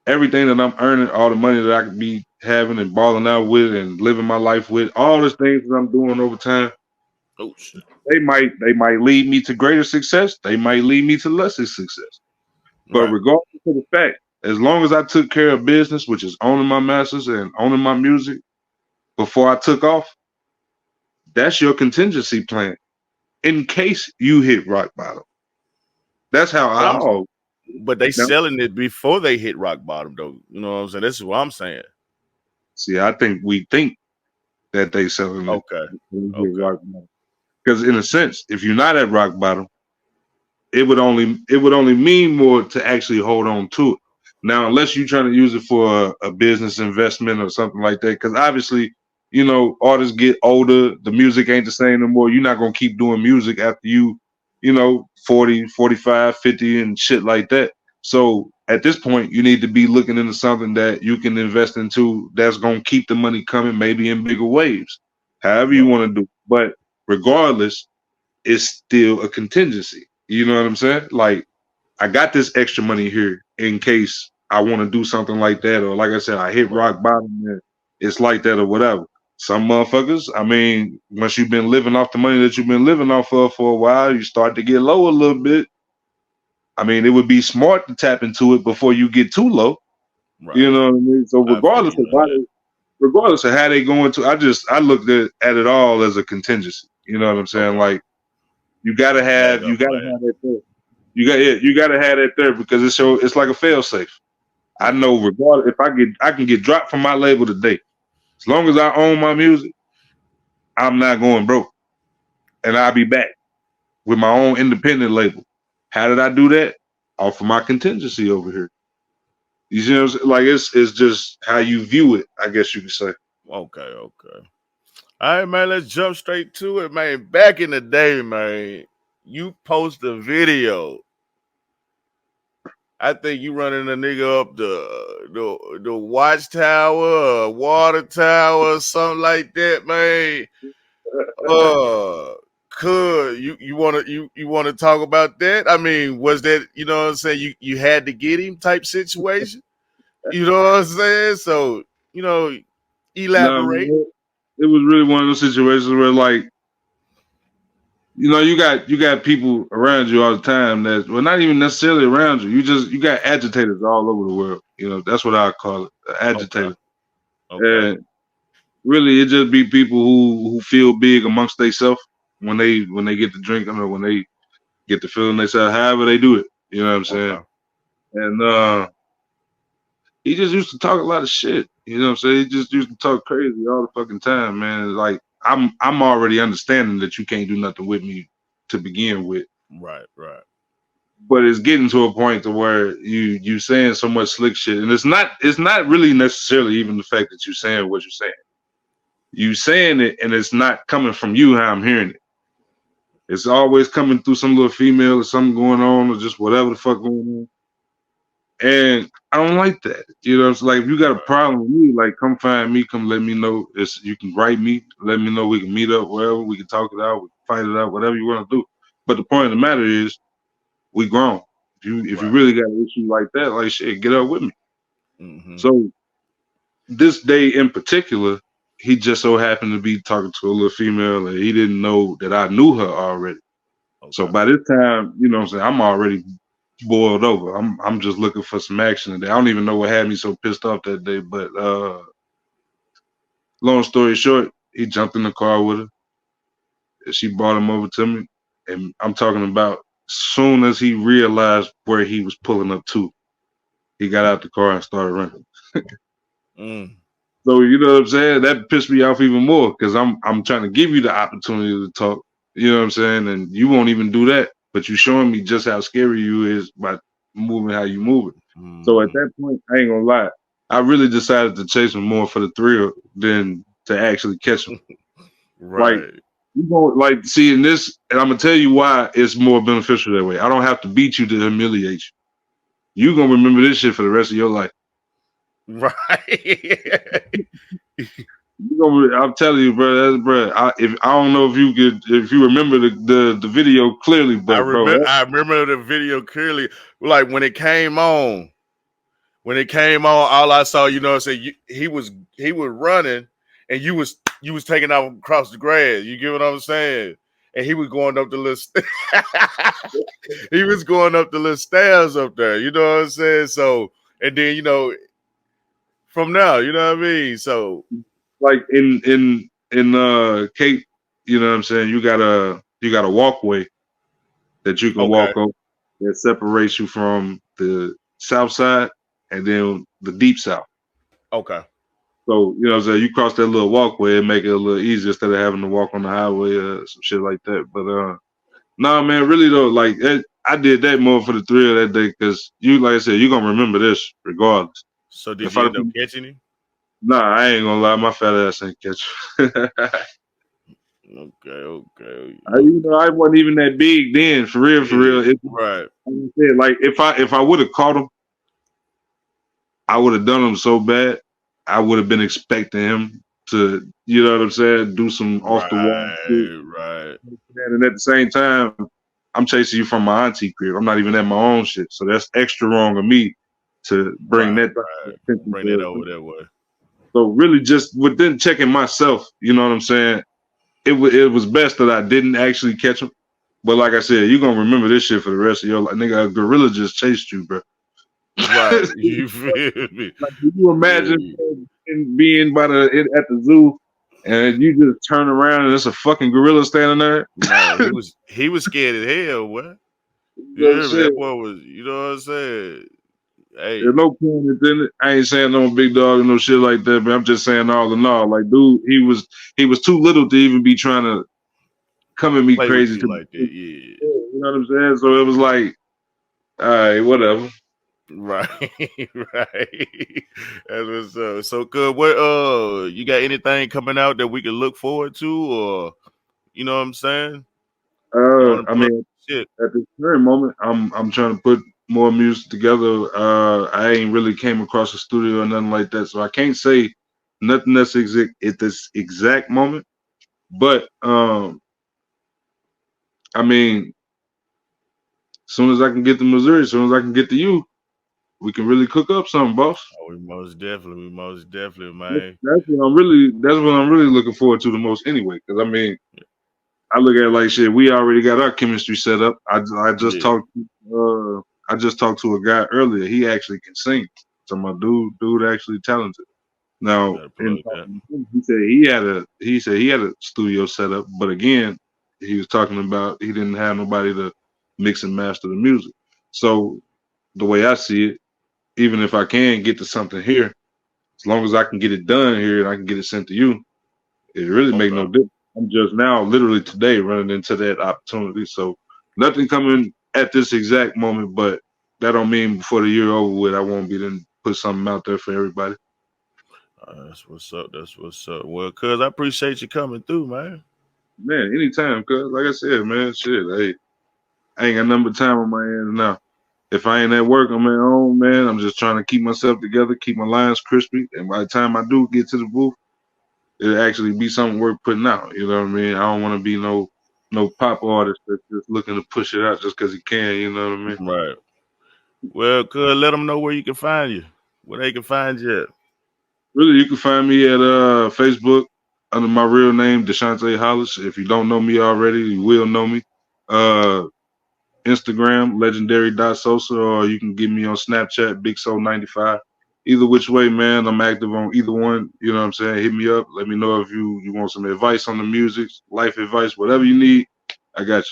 everything that I'm earning, all the money that I could be having and balling out with and living my life with, all the things that I'm doing over time, Oh shit. they might lead me to greater success. They might lead me to lesser success. But Right. regardless of the fact, as long as I took care of business, which is owning my masters and owning my music before I took off, that's your contingency plan in case you hit rock bottom. That's how But I I'm always. but they Now, selling it before they hit rock bottom though. You know what I'm saying? This is what I'm saying. see, I think we think that they selling it Okay. when you hit Okay. rock bottom. Because in a sense, if you're not at rock bottom, it would only mean more to actually hold on to it. Now, unless you're trying to use it for a business investment or something like that, because obviously, artists get older, the music ain't the same no more. You're not gonna keep doing music after you 40, 45, 50 and shit like that. So at this point, you need to be looking into something that you can invest into that's gonna keep the money coming, maybe in bigger waves, however you Right. want to do. But regardless, it's still a contingency. You know what I'm saying? Like, I got this extra money here in case I want to do something like that, or like I said, I hit Right. rock bottom and it's like that or whatever. Some motherfuckers, I mean, once you've been living off the money that you've been living off of for a while, you start to get low a little bit. I mean, it would be smart to tap into it before you get too low. Right. You know what I mean? So I feel you on that. regardless of how they going to, I looked at it all as a contingency. You know what I'm saying? Okay. Like, you gotta have you Backup gotta plan. have that there. You gotta have that there because it's like a fail safe. I Right. know regardless if I can get dropped from my label today. As long as I own my music, I'm not going broke. And I'll be back with my own independent label. How did I do that? Off of my contingency over here. You see what I'm saying? Like it's just how you view it, I guess you could say. Okay. Okay. All right, man. Let's jump straight to it, man. Back in the day, man, you post a video. I think you running a nigga up the watchtower, water tower, something like that, man. Uh, could you wanna talk about that? I mean, was that what I'm saying? You had to get him type situation. You know what I'm saying? So you know, No, elaborate. man, it was really one of those situations where like you got people around you all the time that well not even necessarily around you. You got agitators all over the world. That's what I call it, Okay, agitator. okay, And really it just be people who feel big amongst themselves when they get to drinking or when they get to feeling themselves, however they do it. You know what I'm saying? okay. And he just used to talk a lot of shit. You know what I'm saying? He just used to talk crazy all the fucking time, man. Like I'm already understanding that you can't do nothing with me to begin with. Right, right, But it's getting to a point to where you saying so much slick shit, and it's not really necessarily even the fact that you're saying what you're saying. You saying it, and it's not coming from you how I'm hearing it. It's always coming through some little female or something going on, or just whatever the fuck going on. And I don't like that. It's like if you got a right, problem with me, like come find me, come let me know. You can write me, let me know we can meet up wherever, we can talk it out, we can fight it out, whatever you want to do. But the point of the matter is we grown. If you right. really got an issue like that, like shit, get up with me. Mm-hmm. So this day in particular, he just so happened to be talking to a little female and he didn't know that I knew her already. So Okay. by this time, what I'm saying, I'm already boiled over. I'm just looking for some action today. I don't even know what had me so pissed off that day, but long story short, he jumped in the car with her and she brought him over to me. And I'm talking about soon as he realized where he was pulling up to, he got out the car and started running. Mm. So you know what I'm saying? That pissed me off even more because I'm trying to give you the opportunity to talk. You know what I'm saying? And you won't even do that, but you showing me just how scary you is by moving how you move it. So at Mm, that point, I ain't gonna lie, I really decided to chase him more for the thrill than to actually catch him. Like right. you going like see in this, and I'm gonna tell you why it's more beneficial that way. I don't have to beat you to humiliate you. You gonna remember this shit for the rest of your life. Right. I'm telling you, bro. That's, bro. If I don't know if you remember the video clearly, but bro, I remember the video clearly. Like when it came on, all I saw, you know what I'm saying, he was running and you was taking off across the grass. You get what I'm saying? And he was going up the list. He was going up the little stairs up there. You know what I'm saying? So, and then, from now, you know what I mean? So, like in Cape, you know what I'm saying. You got a walkway that you can okay. walk on that separates you from the south side and then the deep south. Okay. So you know what I'm saying. You cross that little walkway and make it a little easier instead of having to walk on the highway or some shit like that. But nah, man, really though, like I did that more for the thrill that day because you, like I said, you gonna remember this regardless. So did If you I end up catching him? Nah, I ain't gonna lie, my fat ass ain't catch. Okay. You know, I wasn't even that big then, for real, for Yeah, real. Like right. I said, like if I would have caught him, I would have done him so bad. I would have been expecting him to, you know what I'm saying, do some off the wall shit. Right. And at the same time, I'm chasing you from my auntie crib. I'm not even at my own shit, so that's extra wrong of me to bring Right. that type of attention Bring that to over it. that way. So really, just within checking myself, you know what I'm saying. It was best that I didn't actually catch him. But like I said, you're gonna remember this shit for the rest of your life. Nigga, a gorilla just chased you, bro. Right. You feel me? Like, can you imagine Yeah. being at the zoo and you just turn around and there's a fucking gorilla standing there? Man, he was scared as hell, what? You Well, hear me? shit. That boy was, you know what I'm saying? There's Hey, no point in it. I ain't saying no big dog and no shit like that, but I'm just saying all in all, like, dude, he was too little to even be trying to come at me play with crazy. you like that, yeah. You know what I'm saying? So it was like, all right, whatever. Right, right. That's what's up. So good. What you got anything coming out that we can look forward to, or you know what I'm saying? You want to I plug mean, shit? at this very moment, I'm trying to put more music together. I ain't really came across a studio or nothing like that, so I can't say nothing that's at this exact moment. But I mean, as soon as I can get to Missouri, as soon as I can get to you, we can really cook up something, boss. Oh, we most definitely, man. That's what I'm really looking forward to the most anyway. Because I mean, I look at it like shit. We already got our chemistry set up. I just Yeah, talked. I just talked to a guy earlier. He actually can sing. So my dude actually talented. Now, gotta in plug that. talking to him, he said he had a studio set up, but again, he was talking about he didn't have nobody to mix and master the music. So the way I see it, even if I can get to something here, as long as I can get it done here and I can get it sent to you, it really make no Okay. difference. I'm just now, literally today, running into that opportunity. So nothing coming at this exact moment, but that don't mean before the year over with, I won't be then put something out there for everybody. That's what's up. That's what's up. Well, cuz I appreciate you coming through, man. Man, anytime, cuz like I said, man, shit, hey, I ain't got nothing but time on my hands now. If I ain't at work, I'm at home, man. I'm just trying to keep myself together, keep my lines crispy, and by the time I do get to the booth, it'll actually be something worth putting out. You know what I mean? I don't want to be no pop artist that's just looking to push it out just because he can. You know what I mean? Right. Well, cuz let them know where you can find you, where they can find you at. Really, you can find me at Facebook under my real name, Deshante Hollis. If you don't know me already, you will know me. Uh, Instagram, legendary.sosa, or you can get me on Snapchat, BigSo95. Either which way, man, I'm active on either one. You know what I'm saying? Hit me up. Let me know if you want some advice on the music, life advice, whatever you need. I got you.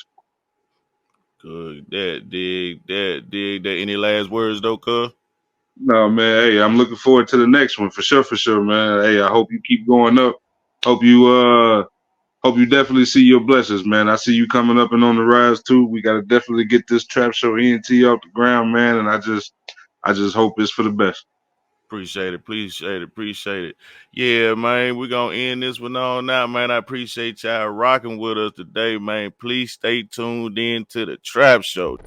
Good. Dig that. Any last words though, cuz? No, man. Hey, I'm looking forward to the next one for sure, man. Hey, I hope you keep going up. Hope you Hope you definitely see your blessings, man. I see you coming up and on the rise too. We gotta definitely get this Trap Show Ent off the ground, man. And I just hope it's for the best. Appreciate it. Yeah, man, we're going to end this one on now, man. I appreciate y'all rocking with us today, man. Please stay tuned in to the Trap Show.